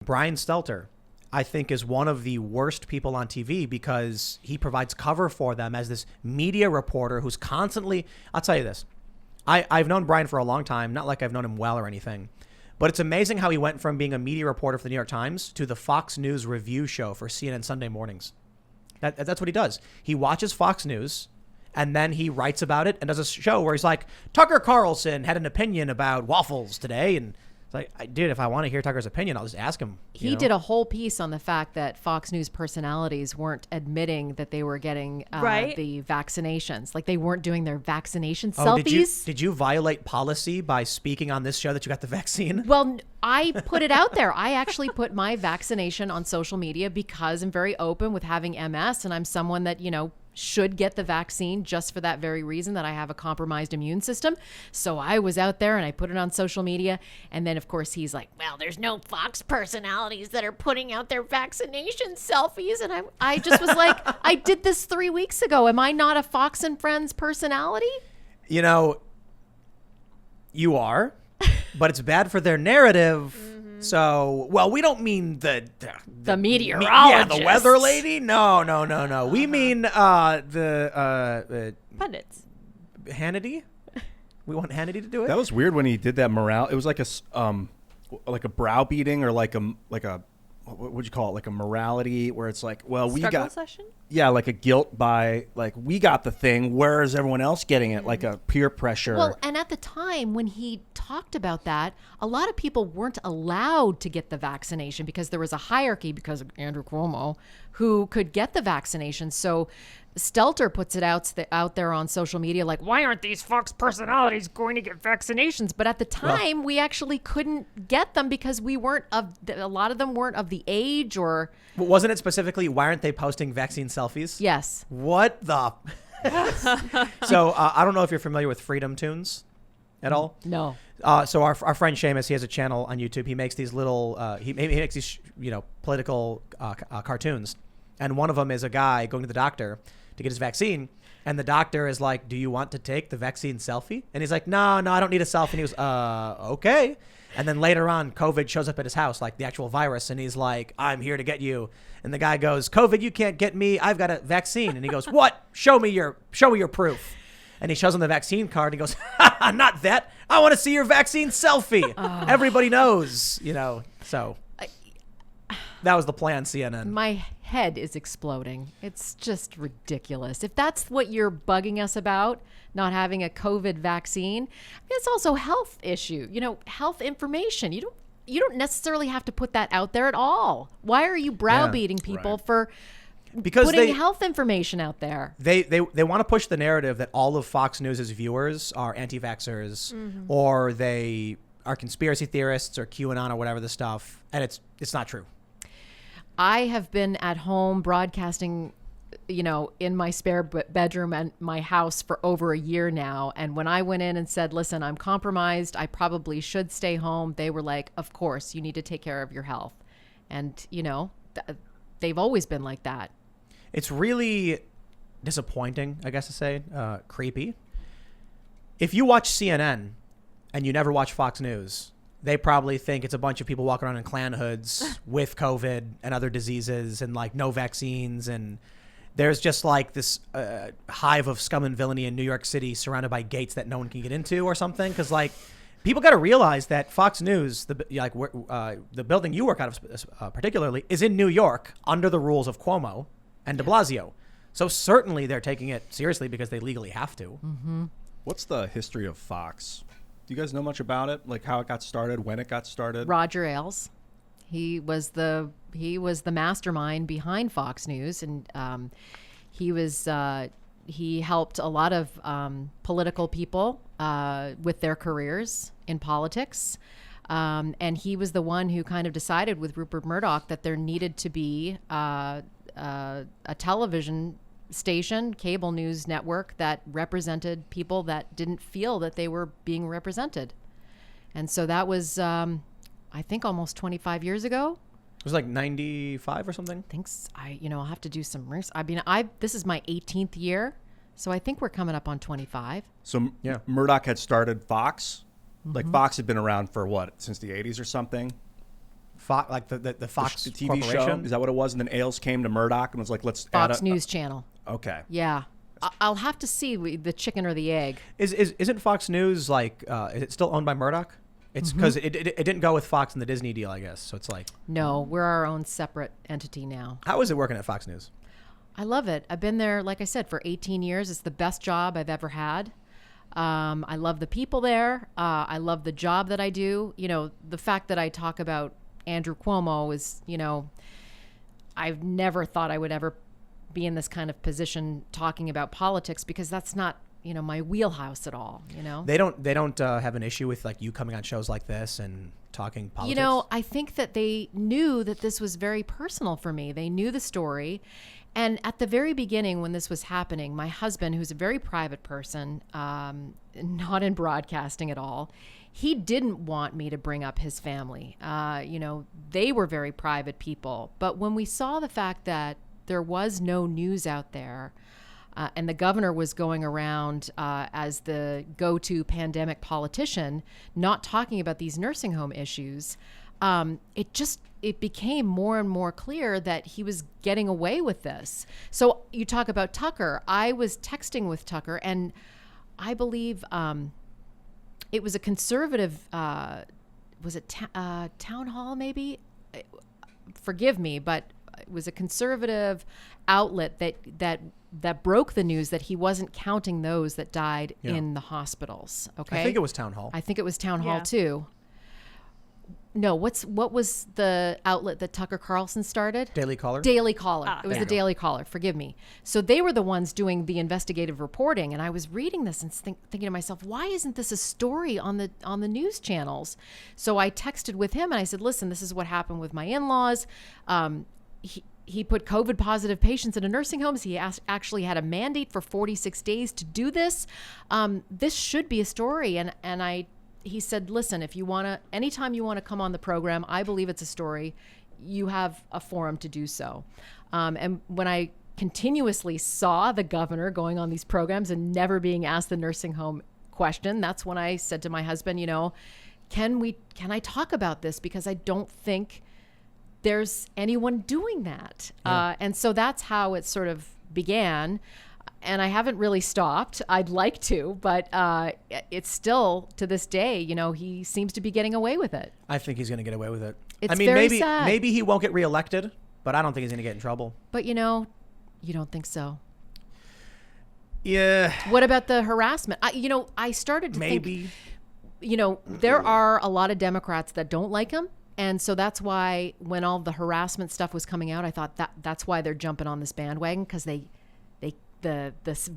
Brian Stelter, I think, is one of the worst people on TV because he provides cover for them as this media reporter who's constantly, I'll tell you this, I've known Brian for a long time, not like I've known him well or anything, but it's amazing how he went from being a media reporter for the New York Times to the Fox News review show for CNN Sunday mornings. That's what he does. He watches Fox News and then he writes about it and does a show where he's like, Tucker Carlson had an opinion about waffles today. And it's like, dude, if I want to hear Tucker's opinion, I'll just ask him. He did a whole piece on the fact that Fox News personalities weren't admitting that they were getting the vaccinations. Like they weren't doing their vaccination selfies. Did you violate policy by speaking on this show that you got the vaccine? Well, I put it out there. I actually put my vaccination on social media because I'm very open with having MS and I'm someone that, should get the vaccine just for that very reason, that I have a compromised immune system. So I was out there and I put it on social media. And then, of course, he's like, well, there's no Fox personalities that are putting out their vaccination selfies. And I just was like, I did this 3 weeks ago. Am I not a Fox and Friends personality? You are, but it's bad for their narrative. So, well, we don't mean the meteorologist. The weather lady. No. We mean the pundits. Hannity. We want Hannity to do it. That was weird when he did that morale. It was like a browbeating or like a what would you call it? Like a morality where it's like, well, we Struggle got session? Yeah, like a guilt by like we got the thing. Where is everyone else getting it? Like a peer pressure. Well, and at the time when he talked about that, a lot of people weren't allowed to get the vaccination because there was a hierarchy because of Andrew Cuomo who could get the vaccination. So Stelter puts it out there on social media like, why aren't these Fox personalities going to get vaccinations? But at the time, we actually couldn't get them because we weren't a lot of them weren't of the age or... Wasn't it specifically, why aren't they posting vaccine selfies? Yes. What the... So I don't know if you're familiar with Freedom Tunes at all. No. So our friend Seamus, he has a channel on YouTube. He makes these little, he makes these, political cartoons. And one of them is a guy going to the doctor to get his vaccine. And the doctor is like, do you want to take the vaccine selfie? And he's like, no, I don't need a selfie. And he goes, okay. And then later on, COVID shows up at his house, like the actual virus. And he's like, I'm here to get you. And the guy goes, COVID, you can't get me. I've got a vaccine. And he goes, what? Show me your proof. And he shows him the vaccine card. And he goes, not that. I want to see your vaccine selfie. Everybody knows, so that was the play on CNN. My head is exploding. It's just ridiculous. If that's what you're bugging us about, not having a COVID vaccine, it's also a health issue. Health information. You don't necessarily have to put that out there at all. Why are you browbeating people for putting health information out there? They want to push the narrative that all of Fox News' viewers are anti-vaxxers or they are conspiracy theorists or QAnon or whatever the stuff, and it's not true. I have been at home broadcasting, in my spare bedroom and my house for over a year now. And when I went in and said, listen, I'm compromised, I probably should stay home, they were like, of course, you need to take care of your health. And, they've always been like that. It's really disappointing, I guess to say, creepy. If you watch CNN and you never watch Fox News, they probably think it's a bunch of people walking around in Klan hoods with COVID and other diseases and like no vaccines. And there's just like this hive of scum and villainy in New York City surrounded by gates that no one can get into or something. Cause like people got to realize that Fox News, the building you work out of particularly, is in New York under the rules of Cuomo and de Blasio. So certainly they're taking it seriously because they legally have to. Mm-hmm. What's the history of Fox? Do you guys know much about it? Like how it got started, when it got started? Roger Ailes. He was the mastermind behind Fox News, and he helped a lot of political people with their careers in politics. And he was the one who kind of decided with Rupert Murdoch that there needed to be a television station, cable news network that represented people that didn't feel that they were being represented. And so that was, I think, almost 25 years ago. It was like 95 or something. I'll have to do some research. I mean, this is my 18th year, so I think we're coming up on 25. So yeah. Murdoch had started Fox. Like Fox had been around for what, since the 80s or something? like the Fox the TV Corporation? show? Is that what it was? And then Ailes came to Murdoch and was like, let's add Fox News Channel. Okay. Yeah. I'll have to see the chicken or the egg. Isn't Fox News like is it still owned by Murdoch? It's because it didn't go with Fox in the Disney deal, I guess. So it's like, No, we're our own separate entity now. how is it working at Fox News? I love it. I've been there, like I said, for 18 years. It's the best job I've ever had. I love the people there. I love the job that I do. You know, the fact that I talk about Andrew Cuomo is, you know, I've never thought I would ever be in this kind of position talking about politics, because that's not, you know, my wheelhouse at all. You know, They don't have an issue with like you coming on shows like this and talking politics. You know, I think that they knew that this was very personal for me. They knew the story. And at the very beginning, when this was happening, my husband, who's a very private person, not in broadcasting at all, he didn't want me to bring up his family. You know, they were very private people. But when we saw the fact that there was no news out there, and the governor was going around as the go-to pandemic politician, not talking about these nursing home issues, it became more and more clear that he was getting away with this. So you talk about Tucker. I was texting with Tucker, and I believe it was a conservative, was it Town Hall maybe? Forgive me, but it was a conservative outlet that broke the news that he wasn't counting those that died in the hospitals. Okay, I think it was Town Hall. I think it was Town Hall too. No, what was the outlet that Tucker Carlson started? Daily Caller. Daily Caller. It was the Daily Caller. Forgive me. So they were the ones doing the investigative reporting, and I was reading this and thinking to myself, why isn't this a story on the news channels? So I texted with him and I said, listen, this is what happened with my in-laws. He put COVID positive patients into nursing homes. He actually had a mandate for 46 days to do this. This should be a story. And he said, listen, if you want to, anytime you want to come on the program, I believe it's a story. You have a forum to do so. And when I continuously saw the governor going on these programs and never being asked the nursing home question, that's when I said to my husband, you know, can I talk about this? Because I don't think there's anyone doing that. Yeah. And so that's how it sort of began. And I haven't really stopped. I'd like to, but it's still, to this day, you know, he seems to be getting away with it. I think he's going to get away with it. It's very maybe sad. Maybe he won't get reelected, but I don't think he's going to get in trouble. But, you know, you don't think so? Yeah. What about the harassment? I started to think, you know, there are a lot of Democrats that don't like him. And so that's why when all the harassment stuff was coming out, I thought that's why they're jumping on this bandwagon, because the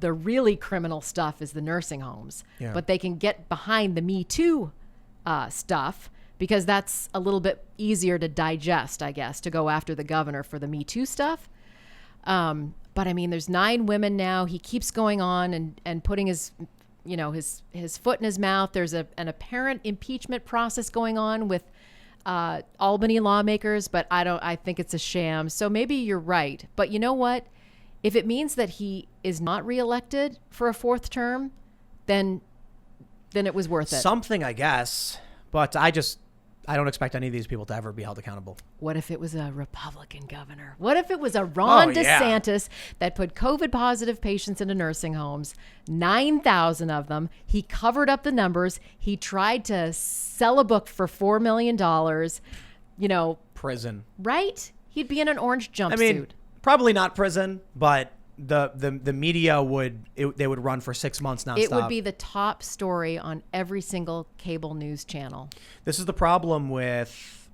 really criminal stuff is the nursing homes, but they can get behind the Me Too stuff because that's a little bit easier to digest, I guess, to go after the governor for the Me Too stuff. But I mean, there's 9 women now. He keeps going on and putting his foot in his mouth. There's an apparent impeachment process going on with Albany lawmakers, but I think it's a sham. So maybe you're right. But you know what? If it means that he is not reelected for a 4th term, then it was worth it. Something, I guess. But I don't expect any of these people to ever be held accountable. What if it was a Republican governor? What if it was a Ron DeSantis that put COVID positive patients into nursing homes, 9,000 of them? He covered up the numbers. He tried to sell a book for $4 million. You know, prison. Right? He'd be in an orange jumpsuit. I mean, probably not prison, but the media they would run for 6 months nonstop. It would be the top story on every single cable news channel. This is the problem with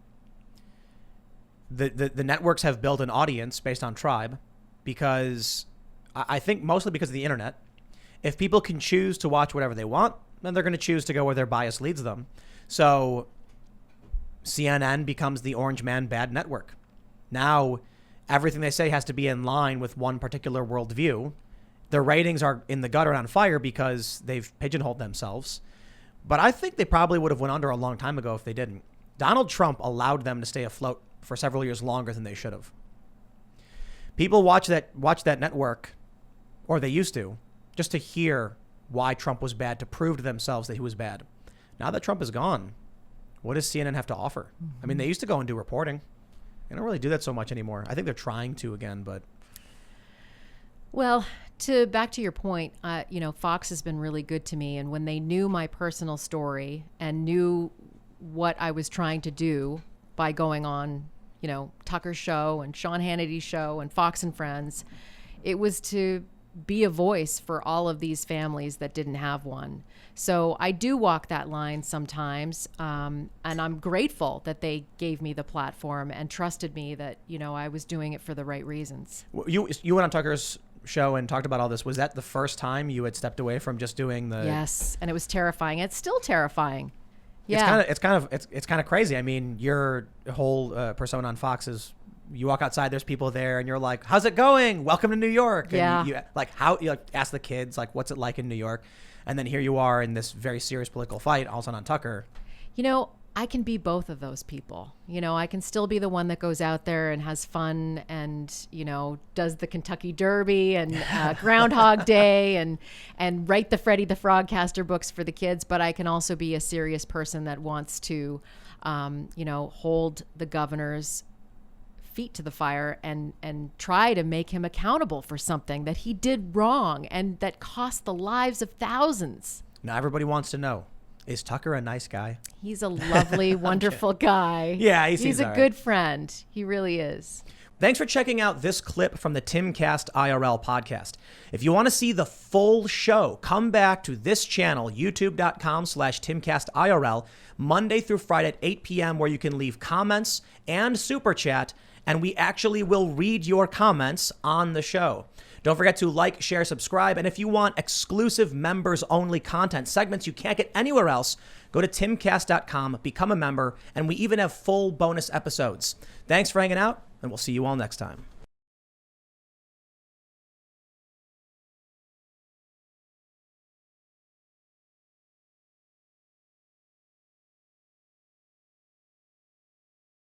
the networks have built an audience based on tribe, because I think mostly because of the internet. If people can choose to watch whatever they want, then they're going to choose to go where their bias leads them. So CNN becomes the orange man bad network. Now everything they say has to be in line with one particular worldview. Their ratings are in the gutter and on fire because they've pigeonholed themselves. But I think they probably would have went under a long time ago if they didn't. Donald Trump allowed them to stay afloat for several years longer than they should have. People watch that network, or they used to, just to hear why Trump was bad, to prove to themselves that he was bad. Now that Trump is gone, What does CNN have to offer? I mean, they used to go and do reporting. They don't really do that so much anymore. I think they're trying to again, but. Well, back to your point, Fox has been really good to me. And when they knew my personal story and knew what I was trying to do by going on, Tucker's show and Sean Hannity's show and Fox and Friends, it was to be a voice for all of these families that didn't have one. So I do walk that line sometimes, and I'm grateful that they gave me the platform and trusted me that, I was doing it for the right reasons. You went on Tucker's show and talked about all this. Was that the first time you had stepped away from just doing the? Yes, and it was terrifying. It's still terrifying. Yeah, it's kind of crazy. I mean, your whole persona on Fox is you walk outside, there's people there, and you're like, "How's it going? Welcome to New York." And yeah. you ask the kids what's it like in New York, and then here you are in this very serious political fight, all of a sudden on Tucker. I can be both of those people. I can still be the one that goes out there and has fun and, does the Kentucky Derby and Groundhog Day and write the Freddie the Frogcaster books for the kids. But I can also be a serious person that wants to, hold the governor's feet to the fire and try to make him accountable for something that he did wrong and that cost the lives of thousands. Now everybody wants to know. Is Tucker a nice guy? He's a lovely, wonderful guy. Yeah, he's a good friend. He really is. Thanks for checking out this clip from the Timcast IRL podcast. If you want to see the full show, come back to this channel, youtube.com/TimcastIRL, Monday through Friday at 8 p.m., where you can leave comments and super chat, and we actually will read your comments on the show. Don't forget to like, share, subscribe. And if you want exclusive members-only content, segments you can't get anywhere else, go to timcast.com, become a member, and we even have full bonus episodes. Thanks for hanging out, and we'll see you all next time.